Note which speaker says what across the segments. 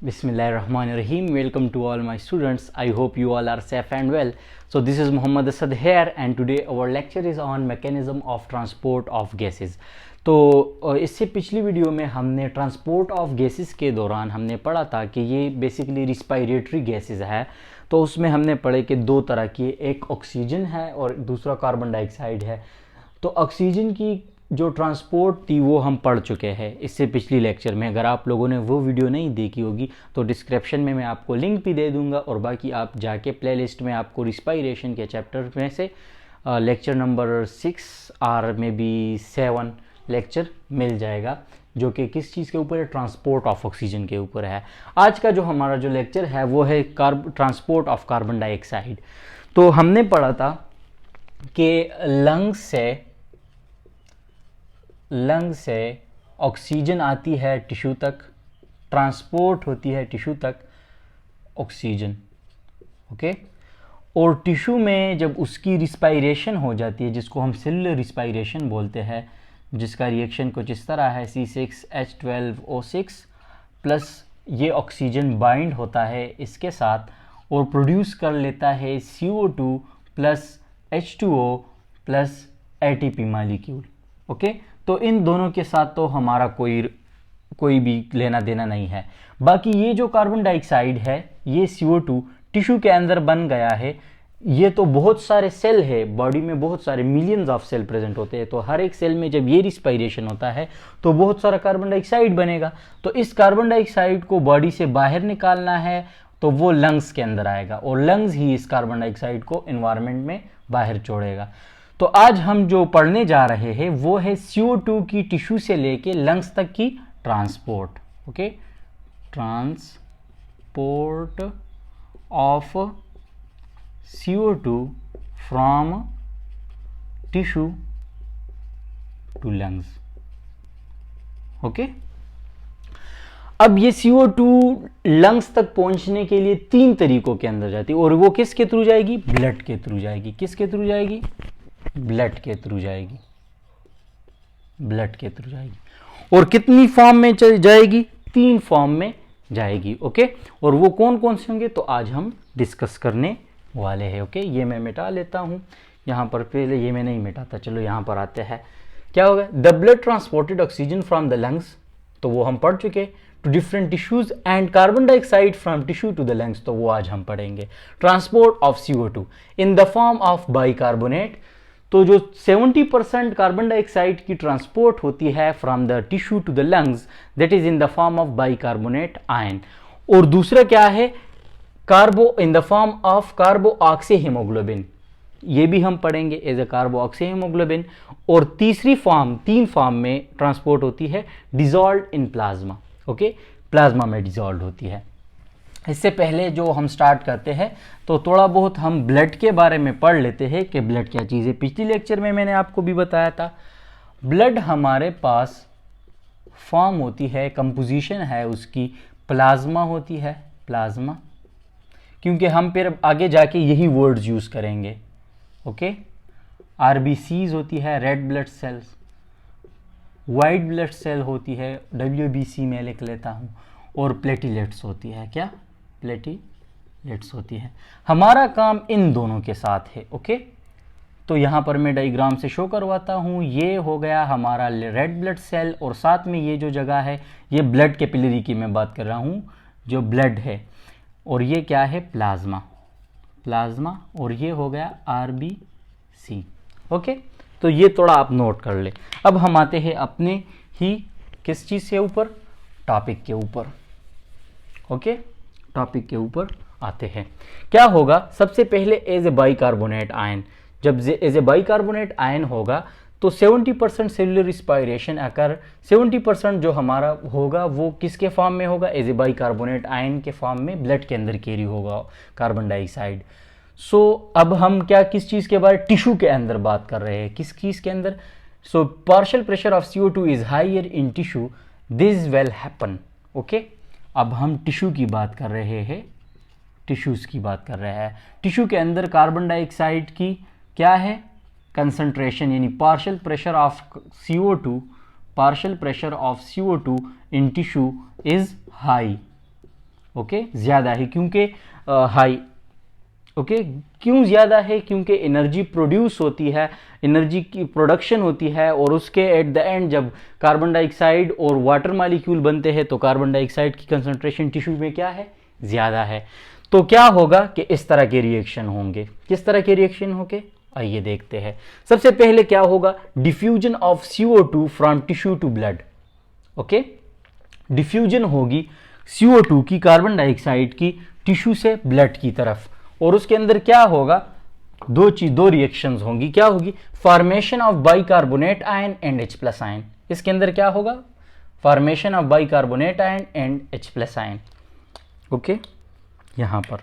Speaker 1: Bismillahirrahmanirrahim. Welcome to all my students. I hope you all are safe and well. So this is Muhammad Asad here and today our lecture is on mechanism of transport of gases. तो इससे पिछली video में हमने transport of gases के दौरान हमने पढ़ा था कि ये बेसिकली रिस्पायरेटरी गैसेस है। तो उसमें हमने पढ़े कि दो तरह की, एक ऑक्सीजन है और दूसरा कार्बन डाइऑक्साइड है। तो ऑक्सीजन की जो ट्रांसपोर्ट थी वो हम पढ़ चुके हैं इससे पिछली लेक्चर में। अगर आप लोगों ने वो वीडियो नहीं देखी होगी तो डिस्क्रिप्शन में मैं आपको लिंक भी दे दूंगा और बाकी आप जाके प्लेलिस्ट में आपको रिस्पायरेशन के चैप्टर में से लेक्चर नंबर 6 और मे बी 7 लेक्चर मिल जाएगा जो कि किस चीज़ के ऊपर है, ट्रांसपोर्ट ऑफ ऑक्सीजन के ऊपर है। आज का जो हमारा जो लेक्चर है वो है ट्रांसपोर्ट ऑफ कार्बन डाइऑक्साइड। तो हमने पढ़ा था कि लंग से ऑक्सीजन आती है टिश्यू तक, ट्रांसपोर्ट होती है टिश्यू तक ऑक्सीजन, ओके। और टिश्यू में जब उसकी रिस्पायरेशन हो जाती है जिसको हम सेलुलर रिस्पायरेशन बोलते हैं, जिसका रिएक्शन कुछ इस तरह है C6H12O6 प्लस ये ऑक्सीजन बाइंड होता है इसके साथ और प्रोड्यूस कर लेता है CO2 plus H2O plus ATP molecule, okay. तो इन दोनों के साथ तो हमारा कोई भी लेना देना नहीं है। बाकी ये जो कार्बन डाइऑक्साइड है ये CO2 टिश्यू के अंदर बन गया है। ये तो बहुत सारे सेल है, बॉडी में बहुत सारे मिलियंस ऑफ सेल प्रेजेंट होते हैं। तो हर एक सेल में जब ये रिस्पायरेशन होता है तो बहुत सारा कार्बन डाइऑक्साइड बनेगा। तो इस कार्बन डाइऑक्साइड को बॉडी से बाहर निकालना है तो वो लंग्स के अंदर आएगा और लंग्स ही इस कार्बन डाइऑक्साइड को एनवायरनमेंट में बाहर छोड़ेगा। तो आज हम जो पढ़ने जा रहे हैं वो है CO2 की टिश्यू से लेके लंग्स तक की transport, okay. Transport of CO2 from tissue to lungs, okay. अब ये CO2 लंग्स तक पहुंचने के लिए 3 तरीकों के अंदर जाती है और वो किसके थ्रू जाएगी? ब्लड के थ्रू जाएगी। किसके थ्रू जाएगी? ब्लड के थ्रू जाएगी। ब्लड के थ्रू जाएगी। और कितनी फॉर्म में जाएगी? 3 फॉर्म में जाएगी, ओके। और वो कौन कौन से होंगे तो आज हम डिस्कस करने वाले हैं, ओके। ये मैं मिटा लेता हूं यहां पर, पहले ये मैं नहीं मिटाता, चलो यहां पर आते हैं। क्या होगा? The blood transported oxygen from the lungs, तो वो हम पढ़ चुके, to different tissues and carbon dioxide from tissue to the lungs, तो वो आज हम पढ़ेंगे। Transport of CO2 in the form of bicarbonate, तो जो 70% कार्बन डाइऑक्साइड की ट्रांसपोर्ट होती है from the tissue to the lungs, that is in the form of bicarbonate ion. और दूसरा क्या है? Carbo in the form of carbo oxy haemoglobin, ये भी हम पढ़ेंगे as a carbo oxy haemoglobin. और तीसरी फॉर्म, 3 फॉर्म में ट्रांसपोर्ट होती है, dissolve in plasma, okay. Plasma में डिजॉल्व होती है। इससे पहले जो हम स्टार्ट करते हैं तो थोड़ा बहुत हम ब्लड के बारे में पढ़ लेते हैं कि ब्लड क्या चीज़ है। पिछली लेक्चर में मैंने आपको भी बताया था, ब्लड हमारे पास फॉर्म होती है, कंपोजिशन है उसकी, प्लाज्मा होती है, प्लाज्मा, क्योंकि हम फिर आगे जाके यही वर्ड्स यूज़ करेंगे, ओके। RBCs होती है, red blood cells, white blood cell होती है, WBC में लिख लेता हूँ, और प्लेटिलेट्स होती है। क्या? प्लेटिलेट्स होती है। हमारा काम इन दोनों के साथ है, ओके। तो यहाँ पर मैं डायग्राम से शो करवाता हूँ। ये हो गया हमारा रेड ब्लड सेल और साथ में ये जो जगह है ये ब्लड कैपिलरी की मैं बात कर रहा हूँ, जो ब्लड है। और ये क्या है? Plasma, plasma. और ये हो गया RBC, ओके। तो ये थोड़ा आप नोट कर ले। अब हम आते हैं अपने ही किस चीज़ से ऊपर? टॉपिक के ऊपर, ओके। टॉपिक के ऊपर आते हैं। क्या होगा? सबसे पहले एज ए बाइकार्बोनेट आयन, जब एज ए बाइकार्बोनेट आयन होगा तो 70% सेलुलर रिस्पायरेशन अकर, 70% जो हमारा होगा वो किसके फॉर्म में होगा? एज ए बाइकार्बोनेट आयन के फॉर्म में ब्लड के अंदर कैरी होगा कार्बन डाइऑक्साइड। सो अब हम क्या किस चीज़ के बारे? टिश्यू के अंदर बात कर रहे हैं। किस चीज़ के अंदर? So partial pressure of CO2 is higher in tissue, this will happen, okay. अब हम टिश्यू की बात कर रहे हैं, टिश्यूज़ की बात कर रहे हैं। टिश्यू के अंदर कार्बन डाइऑक्साइड की क्या है? कंसंट्रेशन, यानी partial pressure of CO2 in tissue is high, okay, ज़्यादा है क्योंकि हाई, ओके, क्यों ज़्यादा है? क्योंकि एनर्जी प्रोड्यूस होती है, एनर्जी की प्रोडक्शन होती है, और उसके एट द एंड जब कार्बन डाइऑक्साइड और वाटर मॉलिक्यूल बनते हैं तो कार्बन डाइऑक्साइड की कंसंट्रेशन टिश्यू में क्या है? ज़्यादा है। तो क्या होगा कि इस तरह के रिएक्शन होंगे। किस तरह के रिएक्शन होंगे आइए देखते हैं। सबसे पहले क्या होगा? Diffusion of CO2 from tissue to blood. Okay, diffusion होगी CO2 की, कार्बन डाइऑक्साइड की, टिश्यू से ब्लड की तरफ, और उसके अंदर क्या होगा? दो रिएक्शंस होंगी। क्या होगी? Formation of bicarbonate ion and H+ ion. इसके अंदर क्या होगा? Formation of bicarbonate ion and H+ ion. Okay, यहां पर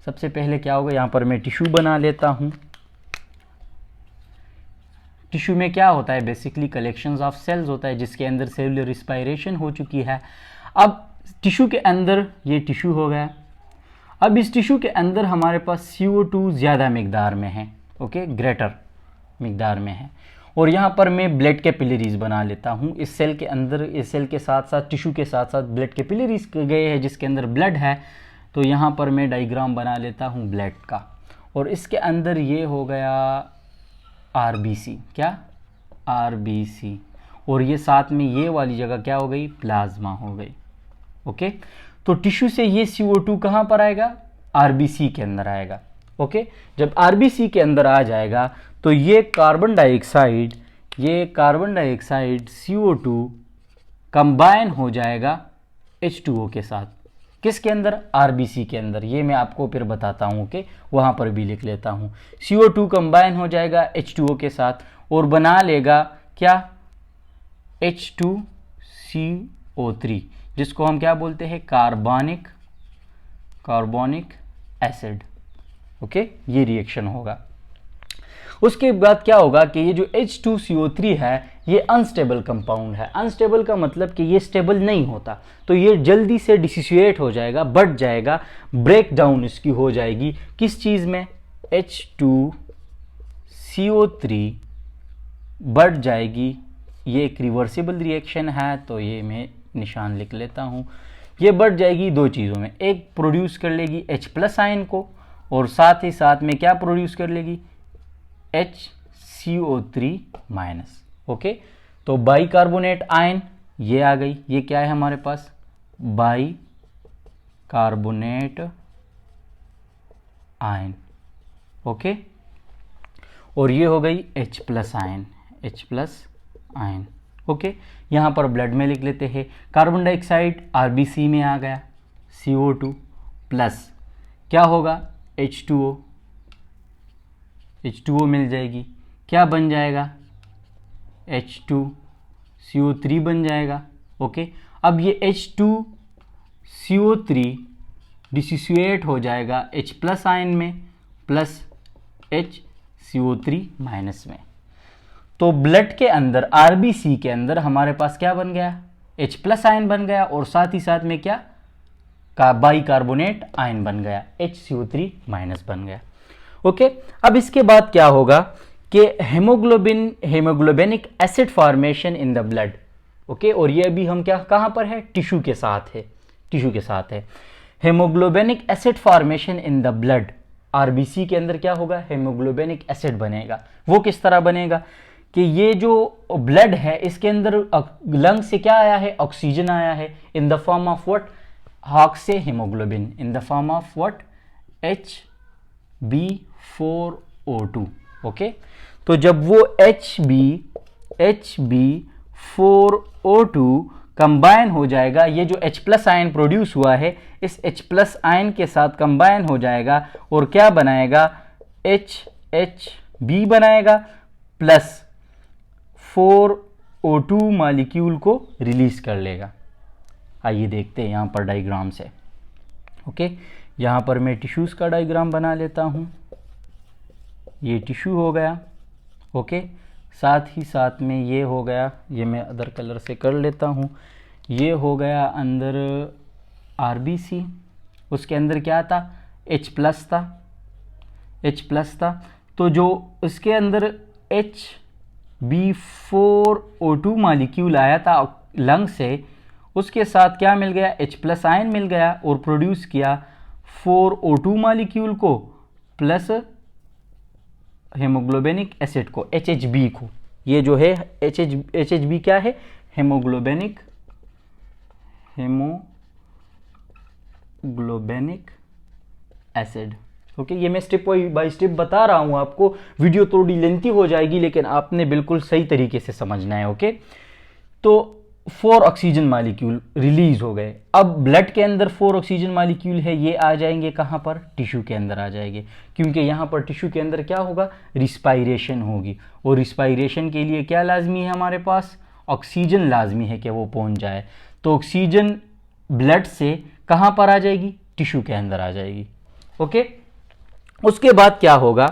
Speaker 1: सबसे पहले क्या होगा? यहां पर मैं टिश्यू बना लेता हूं। टिश्यू में क्या होता है? बेसिकली कलेक्शंस ऑफ सेल्स होता है जिसके अंदर सेलुलर रिस्पायरेशन हो चुकी है। अब टिश्यू के अंदर ये टिश्यू हो गया। अब इस टिश्यू के अंदर हमारे पास CO2 ज़्यादा मिकदार में है, ओके, ग्रेटर मिकदार में है, और यहाँ पर मैं ब्लड कैपिलरीज बना लेता हूँ। इस सेल के अंदर, इस सेल के साथ साथ, टिश्यू के साथ साथ ब्लड कैपिलरीज गए हैं जिसके अंदर ब्लड है। तो यहाँ पर मैं डायग्राम बना लेता हूँ ब्लड का, और इसके अंदर ये हो गया RBC। क्या? RBC। और ये साथ में ये वाली जगह क्या हो गई? प्लाज्मा हो गई। ओके, तो टिश्यू से ये CO2 कहाँ पर आएगा? RBC के अंदर आएगा। ओके, जब RBC के अंदर आ जाएगा तो ये कार्बन डाइऑक्साइड CO2 कंबाइन हो जाएगा H2O के साथ। किसके अंदर? RBC के अंदर। ये मैं आपको फिर बताता हूँ कि वहाँ पर भी लिख लेता हूँ। CO2 कंबाइन हो जाएगा H2O के साथ और बना लेगा क्या? H2CO3, जिसको हम क्या बोलते हैं? Carbonic acid. ओके, ये रिएक्शन होगा। उसके बाद क्या होगा कि ये जो H2CO3 है ये अनस्टेबल कंपाउंड है। अनस्टेबल का मतलब कि ये स्टेबल नहीं होता, तो ये जल्दी से डिसोसिएट हो जाएगा, बढ़ जाएगा, ब्रेक डाउन इसकी हो जाएगी। किस चीज़ में? H2CO3 बढ़ जाएगी। ये एक रिवर्सिबल रिएक्शन है, तो ये मैं निशान लिख लेता हूँ। ये बढ़ जाएगी दो चीज़ों में, एक प्रोड्यूस कर लेगी H+ आयन को, और साथ ही साथ में क्या प्रोड्यूस कर लेगी? HCO3-। ओके, तो बाइकार्बोनेट आयन ये आ गई। ये क्या है हमारे पास? Bicarbonate ion. ओके, और ये हो गई H+ आयन। ओके, यहाँ पर ब्लड में लिख लेते हैं। कार्बन डाइऑक्साइड RBC में आ गया, CO2 प्लस क्या होगा? H2O मिल जाएगी। क्या बन जाएगा? H2CO3 बन जाएगा। ओके, अब ये H2CO3 डिसोसिएट हो जाएगा H+ आयन में प्लस HCO3- में। तो ब्लड के अंदर, RBC के अंदर हमारे पास क्या बन गया? H+ आयन बन गया, और साथ ही साथ में क्या? बाइकार्बोनेट आयन बन गया, HCO3- बन गया। ओके, अब इसके बाद क्या होगा कि haemoglobinic acid formation in the blood. Okay, और ये अभी हम क्या, कहाँ पर है? टिश्यू के साथ है। Haemoglobinic acid formation in the blood. RBC के अंदर क्या होगा? हेमोग्लोबिनिक एसिड बनेगा। वो किस तरह बनेगा कि ये जो ब्लड है इसके अंदर लंग से क्या आया है? ऑक्सीजन आया है, in the form of what? Oxyhaemoglobin, in the form of what? HB4O2। Okay, तो जब वो HB4O2 कंबाइन हो जाएगा, ये जो H+ आयन प्रोड्यूस हुआ है इस H+ आयन के साथ कंबाइन हो जाएगा, और क्या बनाएगा? HHB बनाएगा प्लस 4O2 मॉलिक्यूल को रिलीज कर लेगा। आइए देखते हैं यहाँ पर डायग्राम से। ओके, यहाँ पर मैं टिश्यूज़ का डायग्राम बना लेता हूँ। ये टिश्यू हो गया। ओके, साथ ही साथ में ये हो गया, ये मैं अदर कलर से कर लेता हूँ। ये हो गया अंदर RBC, उसके अंदर क्या था? H+ था। तो जो उसके अंदर HB4O2 मॉलिक्यूल आया था लंग से, उसके साथ क्या मिल गया, H+ आयन मिल गया और प्रोड्यूस किया 4O2 मॉलिक्यूल को प्लस हेमोग्लोबिनिक एसिड को, HHB को। ये जो है HHB क्या है, हेमोग्लोबिनिक एसिड। ओके, ये मैं स्टेप बाय स्टेप बता रहा हूं आपको, वीडियो थोड़ी लेंथी हो जाएगी लेकिन आपने बिल्कुल सही तरीके से समझना है। ओके, तो 4 ऑक्सीजन मॉलिक्यूल रिलीज हो गए। अब ब्लड के अंदर 4 ऑक्सीजन मॉलिक्यूल है, ये आ जाएंगे कहां पर, टिश्यू के अंदर आ जाएंगे, क्योंकि यहां पर टिश्यू के अंदर क्या होगा, रिस्पायरेशन होगी, और रिस्पायरेशन के लिए क्या लाजमी है, हमारे पास ऑक्सीजन लाजमी है कि वो पहुंच जाए। तो ऑक्सीजन ब्लड से कहां पर आ जाएगी, टिश्यू के अंदर आ जाएगी। ओके, उसके बाद क्या होगा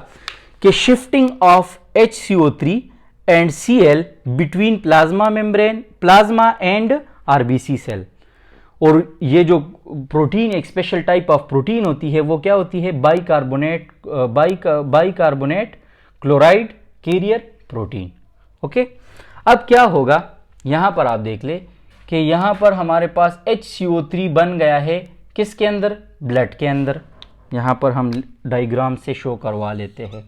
Speaker 1: कि shifting of HCO3 and Cl between plasma membrane, plasma and RBC cell. और ये जो प्रोटीन, एक स्पेशल टाइप ऑफ प्रोटीन होती है, वो क्या होती है, bicarbonate chloride carrier protein. Okay, अब क्या होगा, यहां पर आप देख ले कि यहां पर हमारे पास HCO3 बन गया है किसके अंदर, ब्लड के अंदर। यहां पर हम डायग्राम से शो करवा लेते हैं।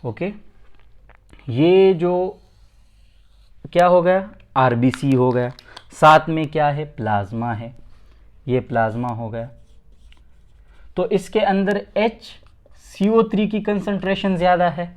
Speaker 1: ओके, ये जो क्या हो गया, RBC हो गया, साथ में क्या है, प्लाज्मा है, ये प्लाज्मा हो गया। तो इसके अंदर HCO3 की कंसंट्रेशन ज़्यादा है।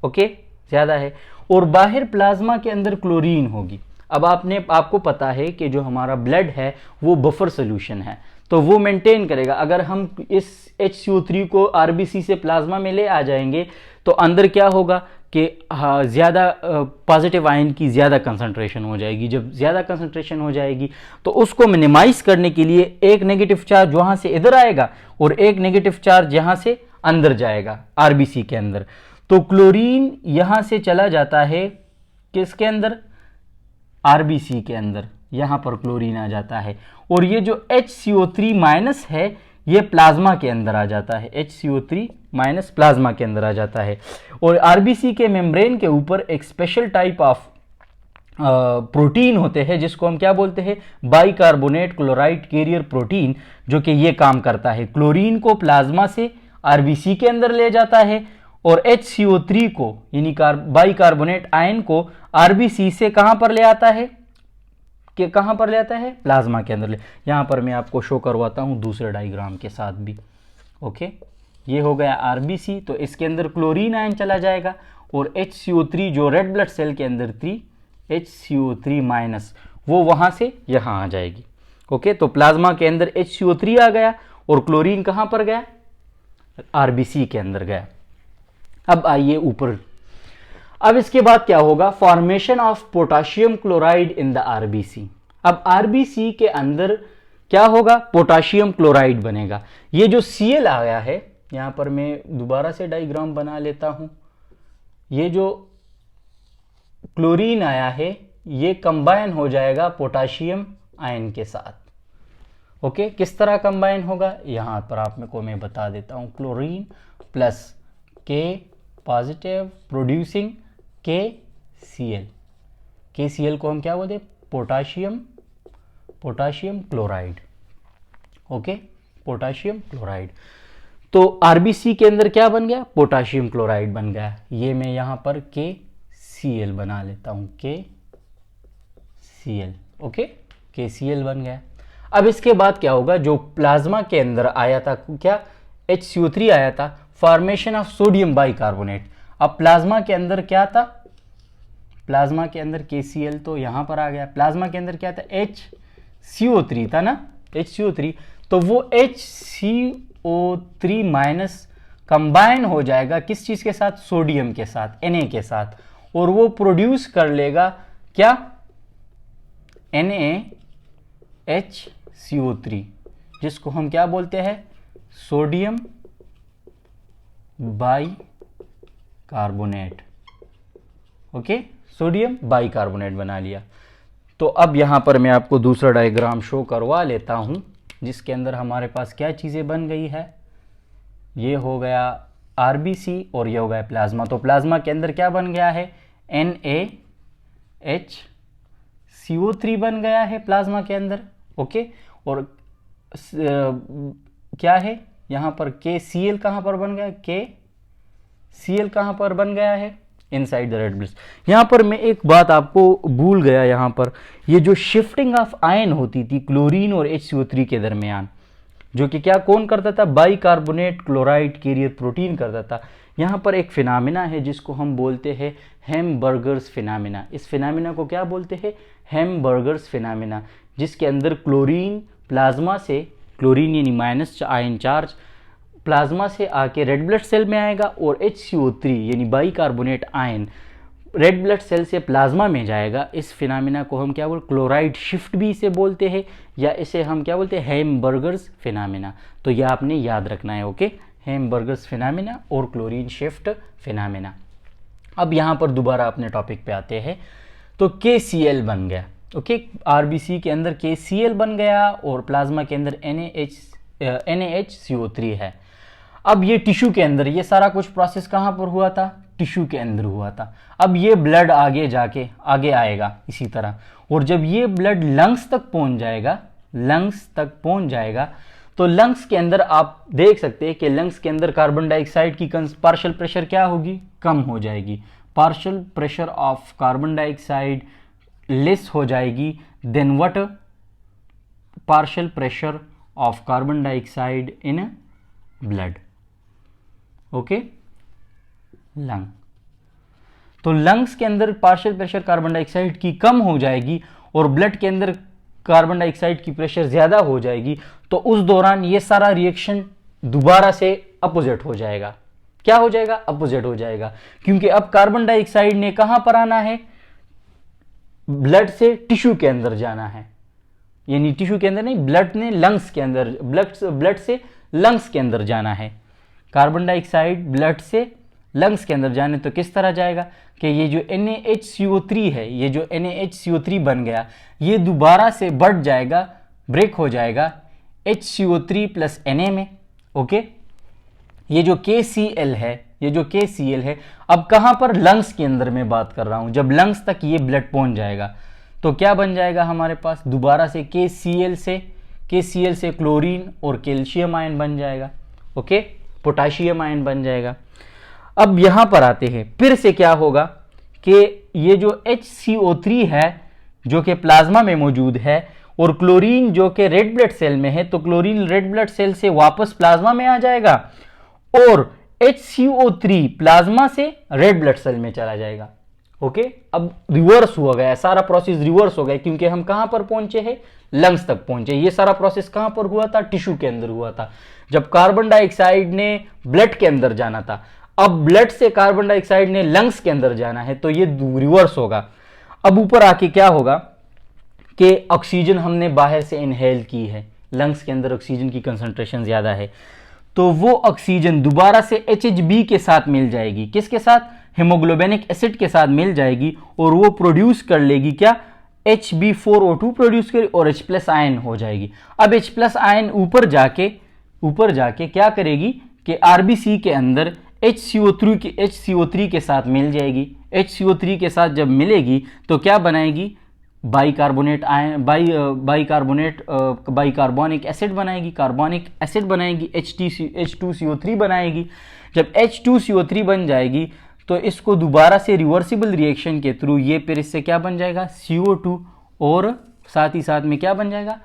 Speaker 1: ओके, ज़्यादा है, और बाहर प्लाज्मा के अंदर क्लोरीन होगी। अब आपको पता है कि जो हमारा ब्लड है वो बफर सोल्यूशन है, तो वो मेंटेन करेगा। अगर हम इस HCO3 को RBC से प्लाज्मा में ले आ जाएंगे तो अंदर क्या होगा कि ज़्यादा पॉजिटिव आयन की ज़्यादा कंसंट्रेशन हो जाएगी। जब ज़्यादा कंसंट्रेशन हो जाएगी तो उसको मिनिमाइज करने के लिए एक नेगेटिव चार्ज वहाँ से इधर आएगा और एक नेगेटिव चार्ज यहाँ से अंदर जाएगा RBC के अंदर। तो क्लोरीन यहाँ से चला जाता है किसके अंदर, RBC के अंदर, यहाँ पर क्लोरीन आ जाता है। और ये जो HCO3 माइनस है ये प्लाज्मा के अंदर आ जाता है, HCO3 माइनस प्लाज्मा के अंदर आ जाता है। और RBC के मेम्ब्रेन के ऊपर एक स्पेशल टाइप ऑफ प्रोटीन होते हैं जिसको हम क्या बोलते हैं, बाइकार्बोनेट क्लोराइड कैरियर प्रोटीन, जो कि ये काम करता है, क्लोरीन को प्लाज्मा से RBC के अंदर ले जाता है और HCO3 को यानी बाइकार्बोनेट आयन को RBC से कहां पर ले आता है, कि कहां पर ले आता है, प्लाज्मा के अंदर ले। यहां पर मैं आपको शो करवाता हूं दूसरे डायग्राम के साथ भी। ओके, ये हो गया RBC, तो इसके अंदर क्लोरीन आयन चला जाएगा और HCO3 जो रेड ब्लड सेल के अंदर 3 HCO3 माइनस वो वहां से यहां आ जाएगी। ओके, तो प्लाज्मा के अंदर HCO3 आ गया और क्लोरीन कहां पर गया, RBC के अंदर गया। अब आइए ऊपर, अब इसके बाद क्या होगा, formation of potassium chloride in the RBC। अब RBC के अंदर क्या होगा, पोटाशियम क्लोराइड बनेगा। ये जो Cl आया है, यहां पर मैं दोबारा से डायग्राम बना लेता हूं, ये जो क्लोरीन आया है ये कंबाइन हो जाएगा पोटाशियम आयन के साथ। ओके, किस तरह कंबाइन होगा, यहां पर आप को मैं बता देता हूं, chlorine plus K positive producing KCl, KCl को हम क्या बोलते हैं, potassium chloride. Okay, potassium chloride. तो RBC के अंदर क्या बन गया, पोटाशियम क्लोराइड बन गया। ये मैं यहां पर KCl बना लेता हूं, KCl। ओके, KCl बन गया। अब इसके बाद क्या होगा, जो प्लाज्मा के अंदर आया था क्या, HCO3 आया था, फॉर्मेशन ऑफ सोडियम बाइकार्बोनेट। अब प्लाज्मा के अंदर क्या था, प्लाज्मा के अंदर KCl तो यहां पर आ गया, प्लाज्मा के अंदर क्या था, HCO3 था ना, HCO3, तो वो HCO3 माइनस कंबाइन हो जाएगा किस चीज के साथ, सोडियम के साथ, Na के साथ, और वो प्रोड्यूस कर लेगा क्या, NaHCO3, जिसको हम क्या बोलते हैं, sodium bicarbonate. Okay, sodium bicarbonate बना लिया। तो अब यहां पर मैं आपको दूसरा डायग्राम शो करवा लेता हूं जिसके अंदर हमारे पास क्या चीजें बन गई है, ये हो गया RBC और ये हो गया प्लाज्मा। तो प्लाज्मा के अंदर क्या बन गया है, NaHCO3 CO3 बन गया है प्लाज्मा के अंदर, ओके। और क्या है यहाँ पर KCl कहाँ पर बन गया, KCl कहाँ पर बन गया है, इनसाइड द रेड ब्लड। यहाँ पर मैं एक बात आपको भूल गया, यहाँ पर ये जो शिफ्टिंग ऑफ आयन होती थी क्लोरीन और HCO3 के दरमियान, जो कि क्या कौन करता था, बाइकार्बोनेट क्लोराइड कैरियर प्रोटीन करता था। यहाँ पर एक फिनामिना है जिसको हम बोलते हैं हैमबर्गर्स फिनामिना। इस फिनामिना को क्या बोलते हैं, हैमबर्गर्स फिनामिना, जिसके अंदर क्लोरीन प्लाज्मा से, क्लोरीन यानी माइनस आयन चार्ज प्लाज्मा से आके रेड ब्लड सेल में आएगा, और HCO3 यानी bicarbonate ion red blood cell से प्लाज्मा में जाएगा। इस फिनामिना को हम क्या बोलते, क्लोराइड शिफ्ट भी इसे बोलते हैं, या इसे हम क्या बोलते हैं, हैमबर्गर्स फिनामिना। तो यह आपने याद रखना है, ओके, हैमबर्गर्स फिनामिना और क्लोरीन शिफ्ट फिनामिना। अब यहाँ पर दोबारा अपने टॉपिक पे आते हैं। तो KCl बन गया, ओके, RBC के अंदर KCl बन गया और प्लाज्मा के अंदर NaHCO3 है। अब ये टिश्यू के अंदर, ये सारा कुछ प्रोसेस कहाँ पर हुआ था, टिश्यू के अंदर हुआ था। अब ये ब्लड आगे जाके आगे आएगा इसी तरह, और जब ये ब्लड लंग्स तक पहुंच जाएगा, लंग्स तक पहुंच जाएगा, तो लंग्स के अंदर आप देख सकते हैं कि लंग्स के अंदर कार्बन डाइऑक्साइड की पार्शियल प्रेशर क्या होगी, कम हो जाएगी। Partial pressure of carbon dioxide less हो जाएगी then what, partial pressure of carbon dioxide in blood, okay, lung. तो लंग्स के अंदर पार्शियल प्रेशर कार्बन डाइऑक्साइड की कम हो जाएगी और ब्लड के अंदर कार्बन डाइऑक्साइड की प्रेशर ज्यादा हो जाएगी। तो उस दौरान ये सारा रिएक्शन दोबारा से अपोजिट हो जाएगा। क्या हो जाएगा, अपोजिट हो जाएगा, क्योंकि अब कार्बन डाइऑक्साइड ने कहां पर आना है, ब्लड से टिश्यू के अंदर जाना है, यानी टिश्यू के अंदर नहीं, ब्लड ने लंग्स के अंदर, ब्लड से लंग्स के अंदर जाना है। कार्बन डाइऑक्साइड ब्लड से लंग्स के अंदर जाने तो किस तरह जाएगा कि ये जो NaHCO3 है, ये जो NaHCO3 बन गया, ये दोबारा से बढ़ जाएगा, ब्रेक हो जाएगा HCO3 प्लस Na में, ओके। ये जो KCl है, ये जो KCl है, अब कहां पर, लंग्स के अंदर मैं बात कर रहा हूं। जब लंग्स तक ये ब्लड पहुंच जाएगा तो क्या बन जाएगा हमारे पास, दोबारा से KCl से क्लोरीन और कैल्शियम आयन बन जाएगा, ओके, पोटाशियम आयन बन जाएगा। अब यहां पर आते हैं, फिर से क्या होगा कि ये जो HCO3 है जो कि प्लाज्मा में मौजूद है, और क्लोरीन जो कि रेड ब्लड सेल में है, तो क्लोरीन रेड ब्लड सेल से वापस प्लाज्मा में आ जाएगा, और HCO3 प्लाज्मा से रेड ब्लड सेल में चला जाएगा, ओके। अब रिवर्स हो गया, सारा प्रोसेस रिवर्स हो गया, क्योंकि हम कहां पर पहुंचे हैं, लंग्स तक पहुंचे। ये सारा प्रोसेस कहां पर हुआ था, टिश्यू के अंदर हुआ था, जब कार्बन डाइऑक्साइड ने ब्लड के अंदर जाना था। अब ब्लड से कार्बन डाइऑक्साइड ने लंग्स के अंदर जाना है, तो ये रिवर्स होगा। अब ऊपर आके क्या होगा कि ऑक्सीजन हमने बाहर से इनहेल की है, लंग्स के अंदर ऑक्सीजन की कंसंट्रेशन ज्यादा है, तो वो ऑक्सीजन दोबारा से HHB के साथ मिल जाएगी, किसके साथ, हीमोग्लोबिनिक एसिड के साथ मिल जाएगी, और वो प्रोड्यूस कर लेगी क्या, Hb4O2 प्रोड्यूस करेगी और H+ आयन हो जाएगी। अब H+ आयन ऊपर जाके क्या करेगी कि RBC के अंदर HCO3 के साथ मिल जाएगी। HCO3 के साथ जब मिलेगी तो क्या बनाएगी, बाइकार्बोनेट आयन, बाइकार्बोनिक एसिड बनाएगी, कार्बोनिक एसिड बनाएगी, H2CO3 बनाएगी। जब H2CO3 बन जाएगी तो इसको दोबारा से रिवर्सिबल रिएक्शन के थ्रू ये फिर इससे क्या बन जाएगा, CO2, और साथ ही साथ में क्या बन जाएगा,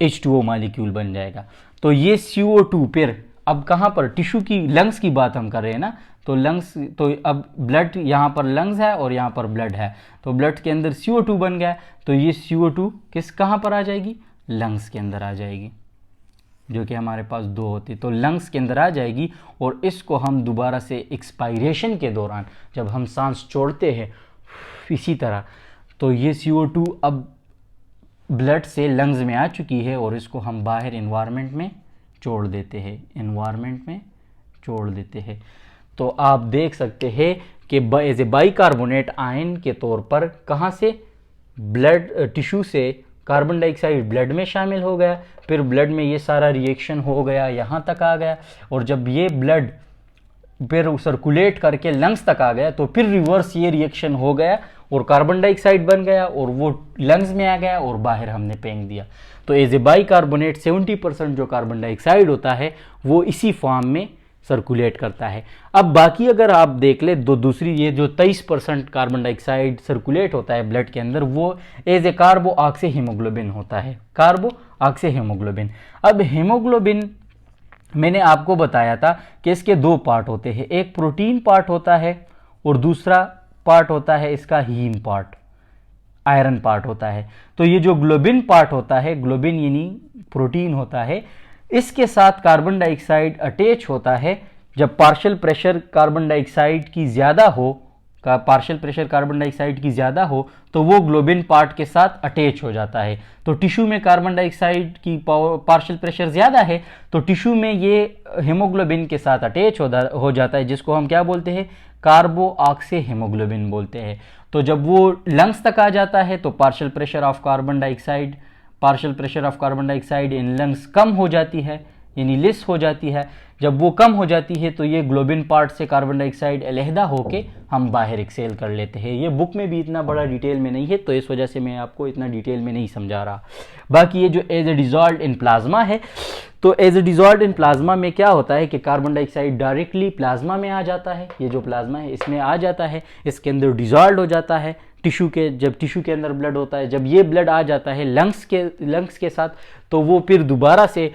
Speaker 1: H2O मॉलिक्यूल बन जाएगा। तो ये CO2 फिर अब कहां पर, टिश्यू की, लंग्स की बात हम कर रहे हैं ना, तो लंग्स, तो अब ब्लड, यहां पर लंग्स है और यहां पर ब्लड है, तो ब्लड के अंदर CO2 बन गया, तो ये CO2 कहां पर आ जाएगी, लंग्स के अंदर आ जाएगी, जो कि हमारे पास 2 होती, तो लंग्स के अंदर आ जाएगी। और इसको हम दोबारा से एक्सपायरेशन के दौरान जब हम सांस छोड़ते हैं इसी तरह, तो ये CO2 अब ब्लड से लंग्स में आ चुकी है, और इसको हम बाहर एनवायरनमेंट में छोड़ देते हैं, तो आप देख सकते हैं कि एज ए बाइकार्बोनेट आयन के तौर पर कहाँ से, ब्लड टिश्यू से कार्बन डाइऑक्साइड ब्लड में शामिल हो गया, फिर ब्लड में ये सारा रिएक्शन हो गया, यहाँ तक आ गया, और जब ये ब्लड फिर सर्कुलेट करके लंग्स तक आ गया तो फिर रिवर्स ये रिएक्शन हो गया और कार्बन डाइऑक्साइड बन गया और वो लंग्स में आ गया और बाहर हमने फेंक दिया। तो एज ए बाइकार्बोनेट 70% जो कार्बन डाइऑक्साइड होता है वो इसी फॉर्म में सर्कुलेट करता है। अब बाकी अगर आप देख ले दूसरी ये जो 23% कार्बन डाइऑक्साइड सर्कुलेट होता है ब्लड के अंदर, वो as a carbo oxy haemoglobin होता है, कार्बो ऑक्सी हीमोग्लोबिन। अब हीमोग्लोबिन मैंने आपको बताया था कि इसके दो पार्ट होते हैं, एक प्रोटीन पार्ट होता है और दूसरा पार्ट होता है इसका हीम पार्ट, आयरन पार्ट होता है। तो ये जो ग्लोबिन पार्ट होता है, ग्लोबिन यानी प्रोटीन होता है, इसके साथ कार्बन डाइऑक्साइड अटैच होता है। जब पार्शियल प्रेशर कार्बन डाइऑक्साइड की ज़्यादा हो, पार्शियल प्रेशर कार्बन डाइऑक्साइड की ज़्यादा हो तो वो ग्लोबिन पार्ट के साथ अटैच हो जाता है। तो टिश्यू में कार्बन डाइऑक्साइड की पार्शियल प्रेशर ज़्यादा है तो टिश्यू में ये हीमोग्लोबिन के साथ अटैच हो जाता है, जिसको हम क्या बोलते हैं, कार्बो ऑक्सी हीमोग्लोबिन बोलते हैं। तो जब वो लंग्स तक आ जाता है तो partial pressure of carbon dioxide in lungs कम हो जाती है, यानी लेस हो जाती है। जब वो कम हो जाती है तो ये ग्लोबिन पार्ट से कार्बन डाइऑक्साइड अलहदा होके हम बाहर एक्सेल कर लेते हैं। ये बुक में भी इतना बड़ा डिटेल में नहीं है तो इस वजह से मैं आपको इतना डिटेल में नहीं समझा रहा। बाकी ये जो as a dissolved in plasma है, तो as a dissolved in plasma में क्या होता है कि कार्बन डाइऑक्साइड डायरेक्टली प्लाज्मा में आ जाता है, ये जो प्लाज्मा है इसमें आ जाता है, इसके अंदर डिजॉल्व हो जाता है टिश्यू के, जब टिश्यू के अंदर ब्लड होता है, जब ये ब्लड आ जाता है लंग्स के साथ तो वो फिर दोबारा से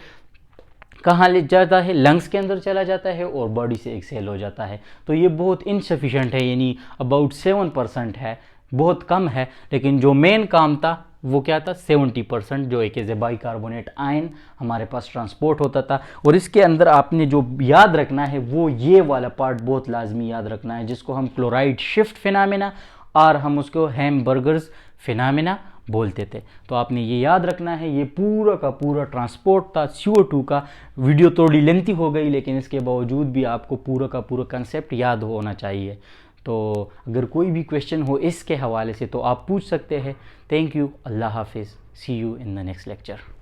Speaker 1: कहाँ ले जाता है, लंग्स के अंदर चला जाता है और बॉडी से एक्सहेल हो जाता है। तो ये बहुत इनसफिशेंट है, यानी अबाउट 7% है, बहुत कम है। लेकिन जो मेन काम था वो क्या था, 70% जो एक एज ए बाइकार्बोनेट आयन हमारे पास ट्रांसपोर्ट होता था। और इसके अंदर आपने जो याद रखना है वो ये वाला पार्ट बहुत लाजमी याद रखना है, जिसको हम क्लोराइड शिफ्ट फिनोमेना और हम उसको हैमबर्गर्स फिनोमेना बोलते थे। तो आपने ये याद रखना है, ये पूरा का पूरा ट्रांसपोर्ट था CO2 का। वीडियो थोड़ी लेंथी हो गई लेकिन इसके बावजूद भी आपको पूरा का पूरा कंसेप्ट याद होना चाहिए। तो अगर कोई भी क्वेश्चन हो इसके हवाले से तो आप पूछ सकते हैं। थैंक यू, अल्लाह हाफिज़, see you in the next lecture.